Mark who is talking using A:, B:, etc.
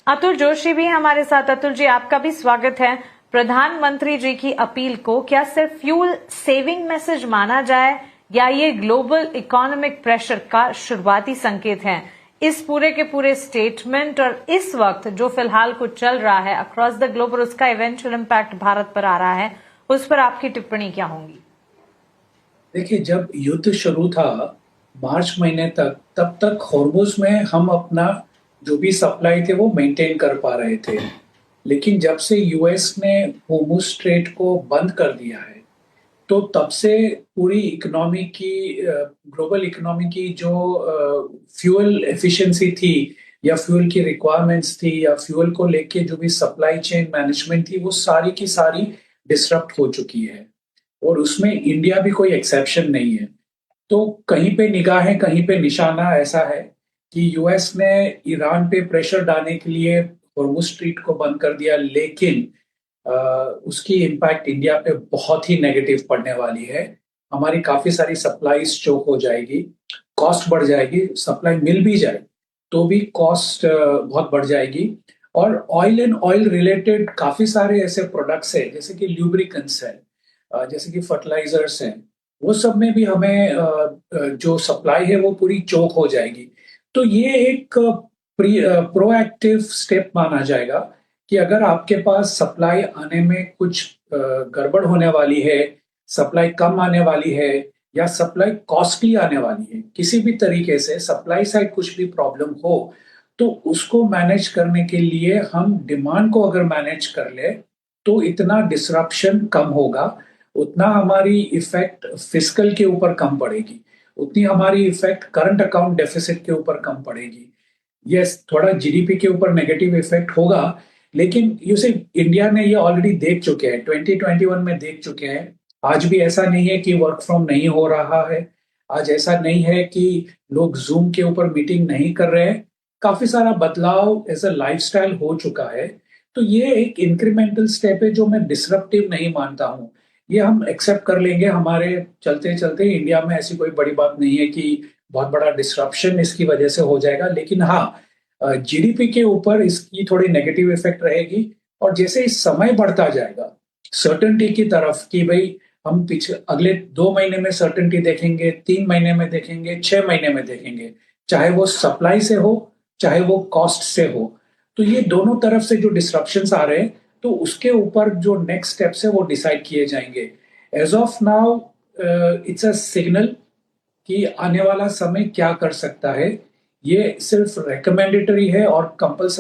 A: अतुल जोशी भी हमारे साथ। अतुल जी, आपका भी स्वागत है। प्रधानमंत्री जी की अपील को क्या सिर्फ फ्यूल सेविंग मैसेज माना जाए या ये ग्लोबल इकोनॉमिक प्रेशर का शुरुआती संकेत है? इस पूरे के पूरे स्टेटमेंट और इस वक्त जो फिलहाल कुछ चल रहा है अक्रॉस द ग्लोब और उसका इवेंचुअल इम्पैक्ट भारत पर आ रहा है, उस पर आपकी टिप्पणी क्या होंगी?
B: देखिए, जब युद्ध शुरू था मार्च महीने तक, तब तक हॉर्मुज में हम अपना जो भी सप्लाई थे वो मेंटेन कर पा रहे थे। लेकिन जब से यूएस ने हॉर्मुज स्ट्रेट को बंद कर दिया है, तो तब से पूरी इकोनॉमी की, ग्लोबल इकोनॉमी की जो फ्यूल एफिशिएंसी थी या फ्यूल की रिक्वायरमेंट्स थी या फ्यूल को लेके जो भी सप्लाई चेन मैनेजमेंट थी, वो सारी की सारी डिसरप्ट हो चुकी है। और उसमें इंडिया भी कोई एक्सेप्शन नहीं है। तो कहीं पे निगाहें कहीं पे निशाना ऐसा है कि यूएस ने ईरान पे प्रेशर डालने के लिए हॉर्मुज स्ट्रीट को बंद कर दिया, लेकिन उसकी इम्पैक्ट इंडिया पे बहुत ही नेगेटिव पड़ने वाली है। हमारी काफी सारी सप्लाईज चोक हो जाएगी, कॉस्ट बढ़ जाएगी। सप्लाई मिल भी जाए तो भी कॉस्ट बहुत बढ़ जाएगी। और ऑयल एंड ऑयल रिलेटेड काफी सारे ऐसे प्रोडक्ट्स हैं, जैसे कि ल्यूब्रिकेंट्स है, जैसे कि फर्टिलाइजर्स हैं, वो सब में भी हमें जो सप्लाई है वो पूरी चोक हो जाएगी। तो ये एक प्रोएक्टिव स्टेप माना जाएगा कि अगर आपके पास सप्लाई आने में कुछ गड़बड़ होने वाली है, सप्लाई कम आने वाली है या सप्लाई कॉस्टली आने वाली है, किसी भी तरीके से सप्लाई साइड कुछ भी प्रॉब्लम हो, तो उसको मैनेज करने के लिए हम डिमांड को अगर मैनेज कर ले तो इतना डिसरप्शन कम होगा, उतना हमारी इफेक्ट फिस्कल के ऊपर कम पड़ेगी, उतनी हमारी इफेक्ट करंट अकाउंट डेफिसिट के ऊपर कम पड़ेगी। यस, थोड़ा जीडीपी के ऊपर नेगेटिव इफेक्ट होगा, लेकिन यू सी इंडिया ने ये ऑलरेडी देख चुके हैं, 2021 में देख चुके हैं। आज भी ऐसा नहीं है कि वर्क फ्रॉम नहीं हो रहा है, आज ऐसा नहीं है कि लोग जूम के ऊपर मीटिंग नहीं कर रहे हैं। काफी सारा बदलाव एज अ लाइफस्टाइल हो चुका है। तो ये एक इंक्रीमेंटल स्टेप है जो मैं डिसरप्टिव नहीं मानता हूँ। ये हम एक्सेप्ट कर लेंगे, हमारे चलते चलते इंडिया में ऐसी कोई बड़ी बात नहीं है कि बहुत बड़ा डिसरप्शन इसकी वजह से हो जाएगा। लेकिन हाँ, जीडीपी के ऊपर इसकी थोड़ी नेगेटिव इफेक्ट रहेगी। और जैसे ही समय बढ़ता जाएगा सर्टेनिटी की तरफ कि भाई हम पीछे अगले 2 महीने में सर्टेनिटी देखेंगे, 3 महीने में देखेंगे, 6 महीने में देखेंगे, चाहे वो सप्लाई से हो चाहे वो कॉस्ट से हो। तो ये दोनों तरफ से जो डिस्ट्रप्शंस आ रहे हैं, तो उसके ऊपर जो नेक्स्ट स्टेप्स है वो डिसाइड किए जाएंगे। As of now it's a signal कि आने वाला समय क्या कर सकता है। ये सिर्फ रिकमेंडेटरी है और कंपल्सरी